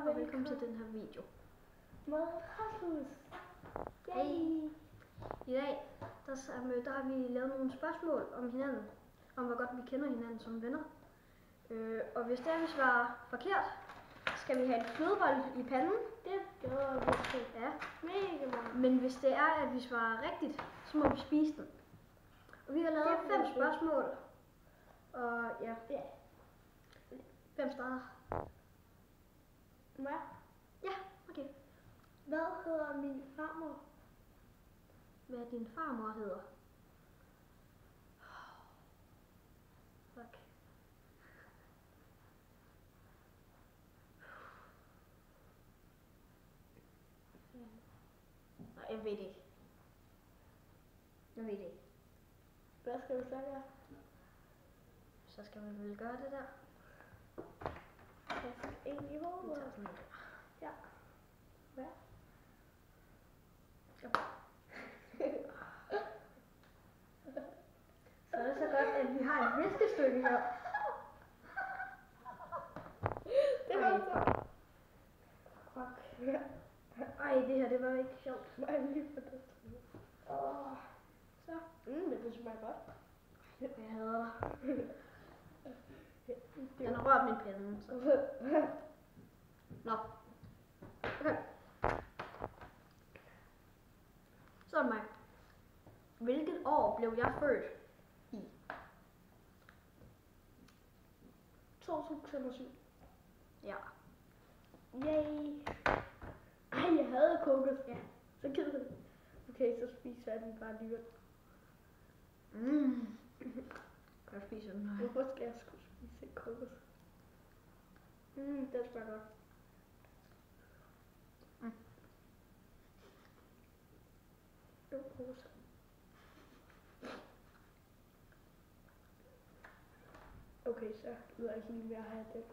og velkommen til den her video. Med Rasmus. Hej. I dag der har vi lavet nogle spørgsmål om hinanden, om hvor godt vi kender hinanden som venner. Og hvis vi svarer forkert, skal vi have en flødebold i panden. Det gjorde vi til. Ja. Mega meget. Men hvis det er, at vi svarer rigtigt, så må vi spise den. Og vi har lavet 5 spørgsmål. Og ja. Hvem starter? Hvad? Ja, okay. Hvad hedder min farmor? Hvad din farmor hedder? Fuck. Nej, jeg ved det ikke. Jeg ved det ikke. Hvad skal du så gøre? Så skal man vel gøre det der. Jeg skal ind i hovedet. Ja. Hvad? Så er det så godt, at vi har et viskestykke her. Det var så. Fuck. Ja. Ej, det her, det var ikke sjovt. Må jeg lige få det? Så. Men det smager godt. Jeg hader dig. Den har rørt min pande. Så. Nå. Okay. Så er det mig. Hvilket år blev jeg født i? 2007. Ja. Yay. Ej, jeg havde kokos. Ja. Så gider det. Okay, så spiser jeg den bare alligevel. Kan du spise den her? Hvorfor skal jeg skulle spise kokos? Det smager godt. Det var kokos. Okay, så lyder jeg helt mere have det.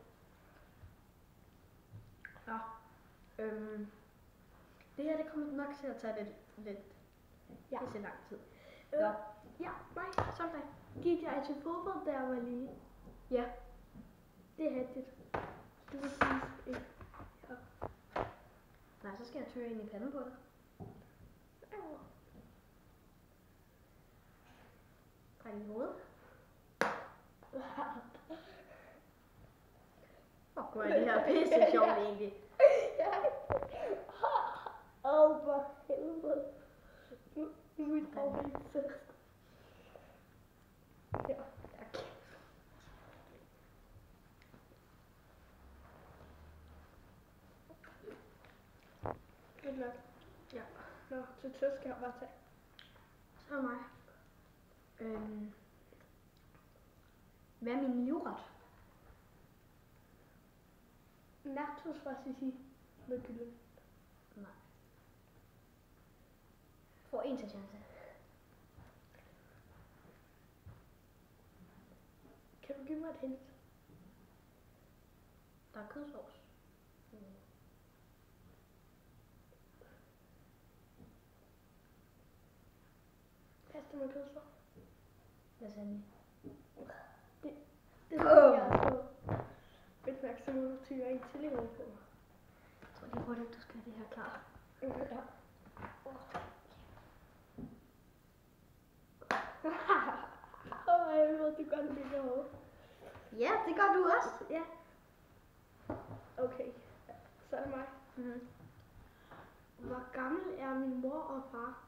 Ja. Det her, det kommer nok til at tage lidt lang tid. Ja, nej. Sådan der. Gik jeg til fodbold, da jeg var lille? Ja. Det er hættigt. Du vil spise ikke. Ja. Nej, så skal jeg tørre ind i panden på dig. Drej i hovedet. Hvor er det her pisse sjovt egentlig. For helvede. Nu er mit favorit. Ja. Okay. Godt nok. Ja. Nå, til tøs skal jeg bare tage. Så er mig. Hvad er min livret? Lactose-fragili med kylling. Nej. Får en til chance. Kan du give mig et hint? Der er kødsovs. Pasta med kødsovs. Lasagne. Det er jeg på. Fedt nok, så må du tyre en tillæg på. Jeg tror lige hurtigt, du skal have det her klar. Ja. Jeg ved, du godt lide det. Ja, det gør du også. Ja. Okay, så er det mig. Hvor gammel er min mor og far?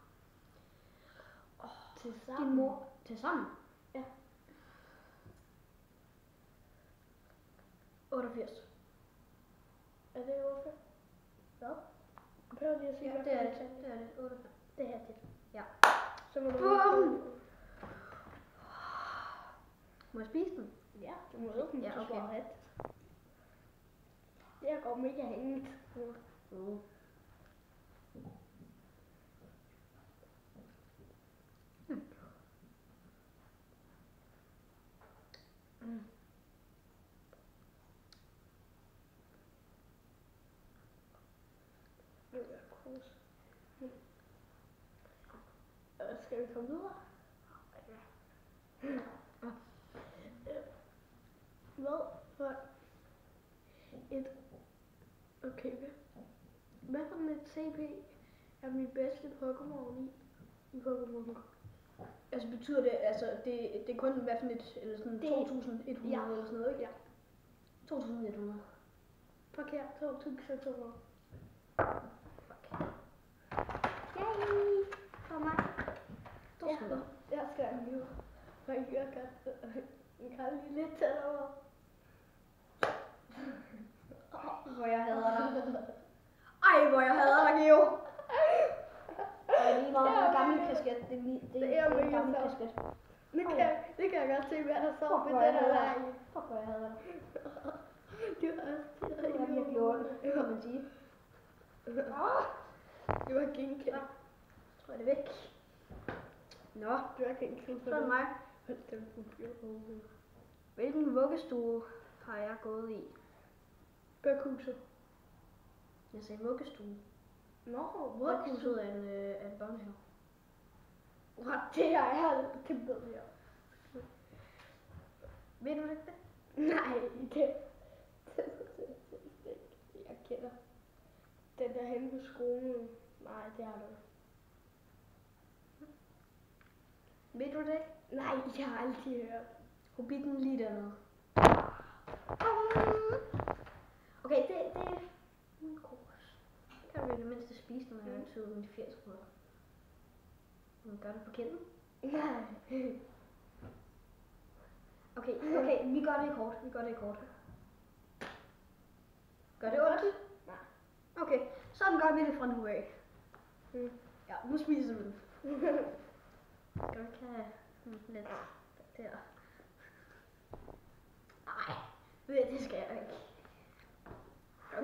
Til sammen. Din mor til sammen? Ja. 88. Er det okay? Hvad? Du behøver lige at sige, Ja, hvad det er for det. et tal. Det er det. 88. Det her til. Ja. Så må du... Bum! Må jeg spise den? Ja, du må åbne, Ja, du okay. svarer ret. Det her går mega hængeligt. Det er kos. Skal vi komme videre? Ja. Hvad for et Okay, hvad for et CP er min bedste Pokémon i Pokémon Go? Altså betyder det, altså det er kun hvad for et, eller sådan Det- 2100 ja. eller sådan noget, ikke? Ja. 2100. Forkert, 2200. Fuck. Yay! For mig. 200. Jeg skal nu. Jeg kan lige lidt tættere. Hvor jeg hader dig. Ej, hvor jeg hader dig, Geo. Og lige meget en gammel kasket. Det er en gammel mega kasket. Det kan jeg godt se, hvad der står Fuck, ved hvor den jeg her hader leg. dig. Fuck, hvor jeg hader dig. Du har også Det er virkelig ondt, det kan man sige. Du har genkendt. Jeg tror, det er væk. Nå, Du har genkendt. så er det mig. Hold da computer. Hvilken vuggestue har jeg gået i? Bøkhuset. Jeg sagde vuggestue. Nå, Vuggehuset er en børnehave. What? Det er jeg. Det ved jeg. Ved du ikke det? Nej, det jeg kender. Den der henne på skolen. Nej, det er du ikke. Ved du det ikke? Nej, jeg har aldrig hørt. Hobbiten lige dernede. Okay, det er en kors. Kan du i det mindste spise, når jeg er tydet med 80 kroner? Man gør det på kinden. Nej. Okay, vi gør det i kort. Gør det ondt? Nej. Okay, sådan gør vi det fra nu af. Mm. Ja, nu spiser vi den. Skal vi ikke have lidt der? Nej, det skal jeg ikke.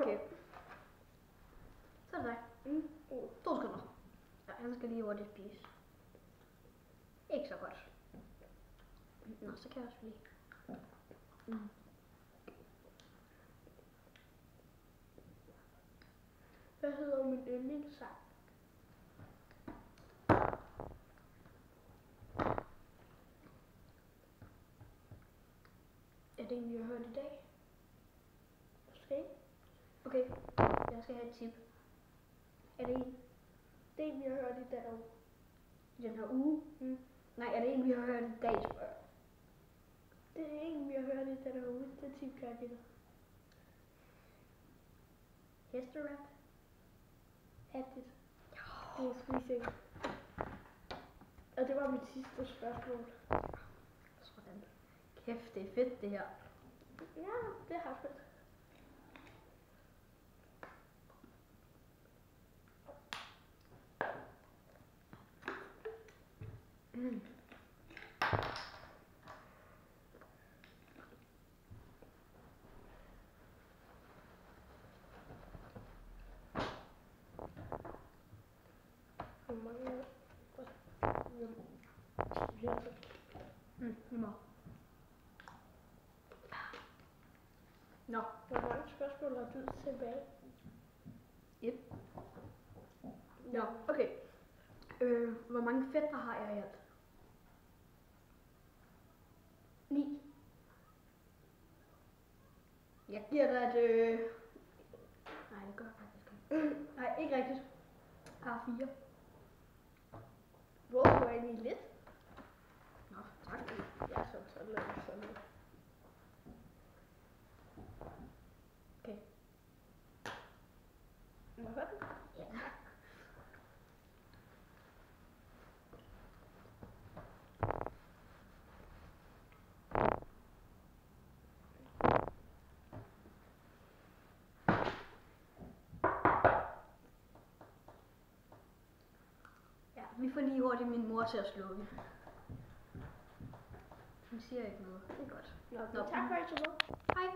Okay. Så er det dig. 2 sekunder. Ja, han skal lige hurtigt spise. Ikke så godt. Nå, så kan jeg også lige. Hvad hedder min yndlingssang? Er det en, vi har hørt i dag? Måske. Okay, jeg skal have et tip. Er det en Det er en, vi har hørt i dag. i den her uge? Nej, er det en, vi har hørt i dag, spørger jeg? Det er en, vi har hørt i den her uge. Det tip kan jeg give dig. Hesterap? Hattigt. Det er squeezing. Og det var mit sidste spørgsmål. Sådan. Kæft, det er fedt det her. Ja, det har fedt. Hvor mange... Nummer. Nå, Hvor mange spørgsmål har du tilbage? Nå, okay. Hvor mange fætter har jeg i alt? 9. Jeg giver dig et... Nej, det gør jeg faktisk ikke. Nej, ikke rigtigt. Jeg har 4. Hvor var egentlig lidt? Nå, tak. Ja, sådan noget. Okay. Må jeg det? Ja. Ja, vi får lige hurtigt min mor til at slukke. Hun siger ikke noget. Det er godt. Nå, tak for at I så med. Hej.